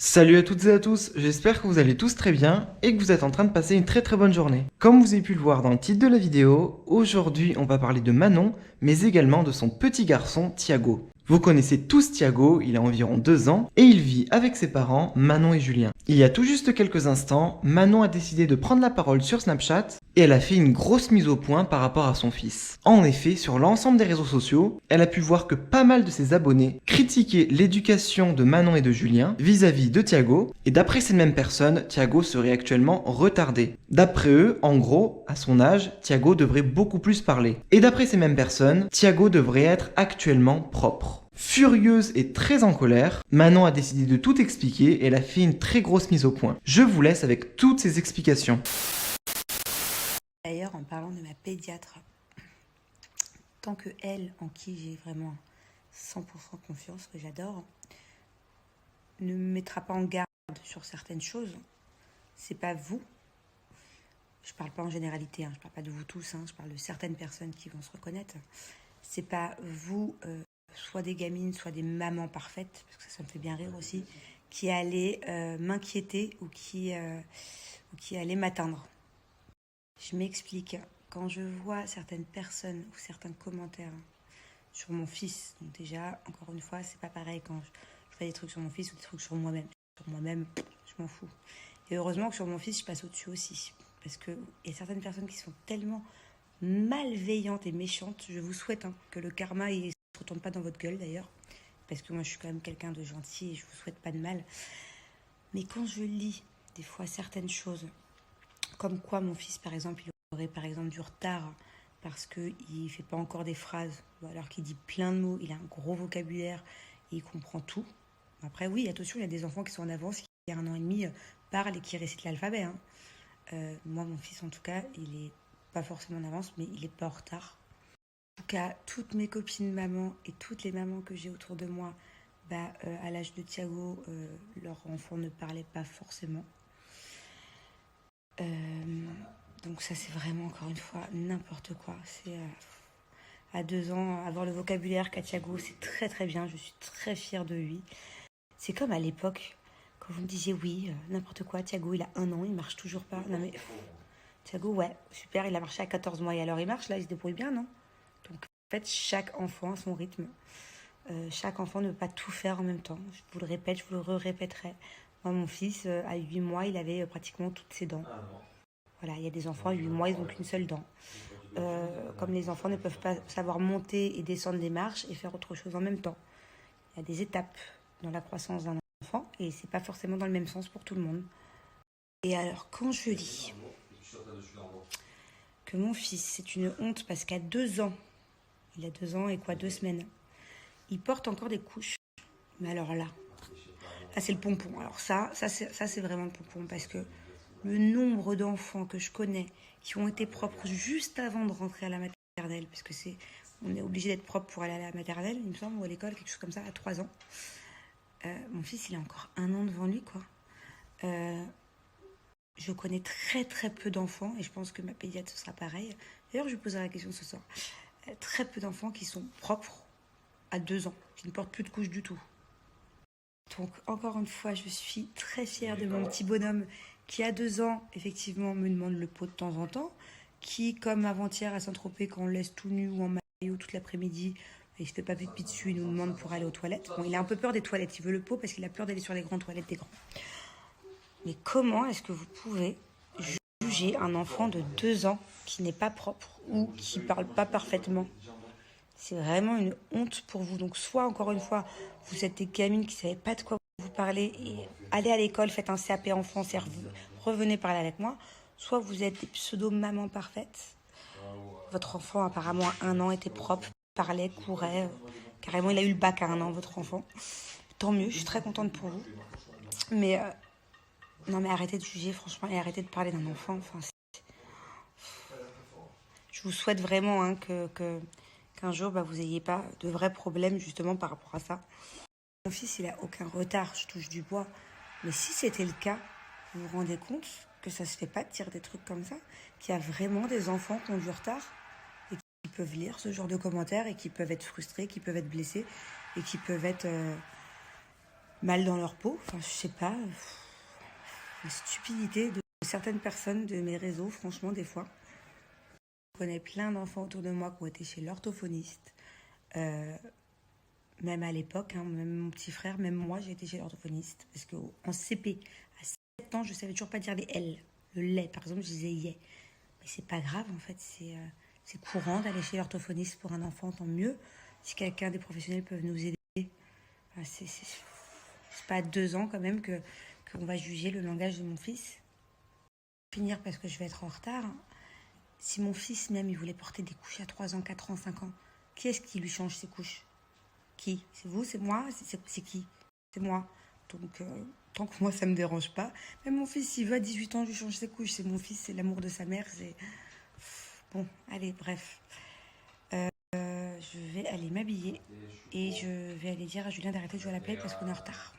Salut à toutes et à tous, j'espère que vous allez tous très bien et que vous êtes en train de passer une très bonne journée. Comme vous avez pu le voir dans le titre de la vidéo, aujourd'hui on va parler de Manon, mais également de son petit garçon Thiago. Vous connaissez tous Thiago, il a environ 2 ans et il vit avec ses parents Manon et Julien. Il y a tout juste quelques instants, Manon a décidé de prendre la parole sur Snapchat et elle a fait une grosse mise au point par rapport à son fils. En effet, sur l'ensemble des réseaux sociaux, elle a pu voir que pas mal de ses abonnés critiquaient l'éducation de Manon et de Julien vis-à-vis de Thiago, et d'après ces mêmes personnes, Thiago serait actuellement retardé. D'après eux, en gros, à son âge, Thiago devrait beaucoup plus parler. Et d'après ces mêmes personnes, Thiago devrait être actuellement propre. Furieuse et très en colère, Manon a décidé de tout expliquer et elle a fait une très grosse mise au point. Je vous laisse avec toutes ces explications. D'ailleurs, en parlant de ma pédiatre, tant que elle, en qui j'ai vraiment 100% confiance, que j'adore, ne me mettra pas en garde sur certaines choses, c'est pas vous. Je parle pas en généralité, je parle pas de vous tous, je parle de certaines personnes qui vont se reconnaître. C'est pas vous, soit des gamines, soit des mamans parfaites, parce que ça me fait bien rire aussi, qui allez m'inquiéter ou qui allez m'atteindre. Je m'explique. Quand je vois certaines personnes ou certains commentaires sur mon fils, donc déjà, encore une fois, c'est pas pareil quand je fais des trucs sur mon fils ou des trucs sur moi-même. Sur moi-même, je m'en fous. Et heureusement que sur mon fils, je passe au-dessus aussi. Parce qu'il y a certaines personnes qui sont tellement malveillantes et méchantes. Je vous souhaite que le karma ne se retourne pas dans votre gueule d'ailleurs. Parce que moi, je suis quand même quelqu'un de gentil et je vous souhaite pas de mal. Mais quand je lis des fois certaines choses, comme quoi mon fils, par exemple, il aurait par exemple du retard parce qu'il ne fait pas encore des phrases, ou alors qu'il dit plein de mots, il a un gros vocabulaire et il comprend tout. Après, oui, attention, il y a des enfants qui sont en avance, qui, il y a 1 an et demi, parlent et qui récitent l'alphabet. Moi, mon fils, en tout cas, il n'est pas forcément en avance, mais il n'est pas en retard. En tout cas, toutes mes copines mamans et toutes les mamans que j'ai autour de moi, à l'âge de Thiago, leur enfant ne parlait pas forcément. Donc ça, c'est vraiment, encore une fois, n'importe quoi. C'est à 2 ans, avoir le vocabulaire qu'a Thiago, c'est très très bien. Je suis très fière de lui. C'est comme à l'époque, quand vous me disiez oui, n'importe quoi, Thiago, il a 1 an, il marche toujours pas. Non mais, Thiago, ouais, super, il a marché à 14 mois et alors il marche, là, il se débrouille bien, non? Donc en fait, chaque enfant a son rythme. Chaque enfant ne peut pas tout faire en même temps. Je vous le répète, je vous le répéterai. Moi, mon fils, à 8 mois, il avait pratiquement toutes ses dents. Voilà, il y a des enfants à 8 mois, ils n'ont qu'une seule dent. Comme les enfants ne peuvent pas savoir monter et descendre des marches et faire autre chose en même temps. Il y a des étapes dans la croissance d'un enfant et c'est pas forcément dans le même sens pour tout le monde. Et alors, quand je dis que mon fils, c'est une honte parce qu'à 2 ans, il a 2 ans et 2 semaines, il porte encore des couches. Mais alors là c'est le pompon. Alors ça c'est vraiment le pompon parce que le nombre d'enfants que je connais qui ont été propres juste avant de rentrer à la maternelle, parce que on est obligé d'être propre pour aller à la maternelle, il me semble, ou à l'école, quelque chose comme ça, à 3 ans. Mon fils, il a encore 1 an devant lui, quoi. Je connais très très peu d'enfants, et je pense que ma pédiatre, ce sera pareil. D'ailleurs, je lui poserai la question ce soir. Très peu d'enfants qui sont propres à 2 ans, qui ne portent plus de couches du tout. Donc, encore une fois, je suis très fière de mon petit bonhomme qui, à 2 ans, effectivement, me demande le pot de temps en temps, qui, comme avant-hier à Saint-Tropez, quand on le laisse tout nu ou en maillot toute l'après-midi, il se fait pas pipi dessus, il nous demande pour aller aux toilettes. Bon, il a un peu peur des toilettes, il veut le pot parce qu'il a peur d'aller sur les grandes toilettes des grands. Mais comment est-ce que vous pouvez juger un enfant de 2 ans qui n'est pas propre ou qui parle pas parfaitement? C'est vraiment une honte pour vous. Donc soit, encore une fois, vous êtes des gamines qui ne savaient pas de quoi vous parlez et allez à l'école, faites un CAP enfance et revenez parler avec moi. Soit vous êtes des pseudo-mamans parfaites. Votre enfant, apparemment, à 1 an, était propre, parlait, courait. Carrément, il a eu le bac à 1 an, votre enfant. Tant mieux, je suis très contente pour vous. Mais non, mais arrêtez de juger, franchement, et arrêtez de parler d'un enfant. Enfin, je vous souhaite vraiment qu'un jour, vous n'ayez pas de vrais problèmes justement par rapport à ça. Mon fils, il n'a aucun retard, je touche du bois. Mais si c'était le cas, vous vous rendez compte que ça se fait pas de dire des trucs comme ça? Qu'il y a vraiment des enfants qui ont du retard et qui peuvent lire ce genre de commentaires et qui peuvent être frustrés, qui peuvent être blessés et qui peuvent être mal dans leur peau. Enfin, je sais pas. La stupidité de certaines personnes de mes réseaux, franchement, des fois. Je connais plein d'enfants autour de moi qui ont été chez l'orthophoniste. Même à l'époque, hein, même mon petit frère, même moi, j'ai été chez l'orthophoniste. Parce qu'en CP, à 7 ans, je savais toujours pas dire les L. Le lait, par exemple, je disais yeah. Mais c'est pas grave, en fait. C'est courant d'aller chez l'orthophoniste pour un enfant, tant mieux. Si quelqu'un des professionnels peuvent nous aider. Enfin, c'est pas à 2 ans, quand même, qu'on va juger le langage de mon fils. Finir parce que je vais être en retard. Si mon fils, même, il voulait porter des couches à 3 ans, 4 ans, 5 ans, qui est-ce qui lui change ses couches? Qui? C'est vous? C'est moi? C'est qui? C'est moi. Donc, tant que moi, ça me dérange pas. Même mon fils, s'il veut à 18 ans, je lui change ses couches. C'est mon fils, c'est l'amour de sa mère. C'est... Bon, allez, bref. Je vais aller m'habiller et je vais aller dire à Julien d'arrêter de jouer à la play parce qu'on est en retard.